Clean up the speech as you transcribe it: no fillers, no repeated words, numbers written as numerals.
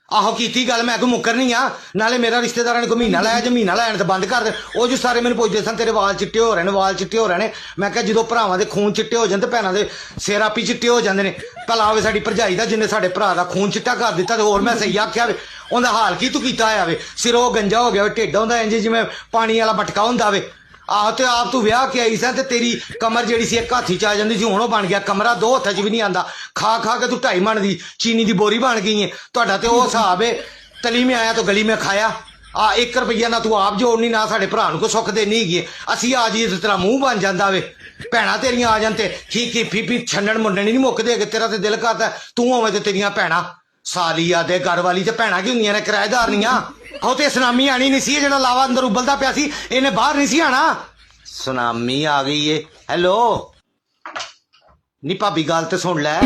आहो कीती गल मैं कोई मुकर नहीं आ नाले मेरा रिश्तेदार ने कोई महीना लाया जो महीना लैन तो बंद कर दे वो जो सारे मैंने पुछदे सन तेरे वाल चिट्टे हो रहे हैं वाल चिट्टे हो रहे हैं मैं क्या जो भरावां दे खून चिट्टे हो जाते भैनों के सिर आपी चिट्टे हो जाते हैं भला होवे साडी भरजाई दा जिन्हें साडे भरा दा खून चिट्टा कर दिता ते होर मैं सही आख्या वे उहदा हाल की तू कीता होया वे सिरों गंजा हो गया ढिड हुंदा इंज जिवें पानी वाला मटका हुंदा वे आहो तो आप तू विआह के आई सा ते तेरी कमर जिहड़ी सी एक हाथी च आ जांदी सी हुण बन गया कमरा दो हत्थां च भी नहीं आंदा खा खा के तू 2.5 मन दी चीनी दी बोरी बन गई है तुहाडा ते ओह हिसाब है तली में आया तो गली में खाया आ 1 रुपया ना तू आप जोड़नी ना साडे भरा नूं कोई सुख देनी हैगी असीं आ जाईए ते तेरा मूँह बन जांदा वे भैणां तेरियां आ जान ते खी फी छन्नण मुंडण नहीं मुकदे हैगे तेरा ते दिल करदा तू होवें ते तेरियां भैणां साली आ दे घर वाली ते भैणां की हुंदियां ने किराएदार नियां ਉਹ ਤੇ ਸੁਨਾਮੀ ਆਣੀ ਨਹੀਂ ਸੀ ਜਿਹੜਾ ਲਾਵਾ ਅੰਦਰ ਉਬਲਦਾ ਪਿਆ ਸੀ ਇਹਨੇ ਬਾਹਰ ਨਹੀਂ ਸੀ ਆਣਾ ਸੁਨਾਮੀ ਆ ਗਈ ਏ ਹੈਲੋ ਨੀ ਭਾਬੀ ਗੱਲ ਤੇ ਸੁਣ ਲੈ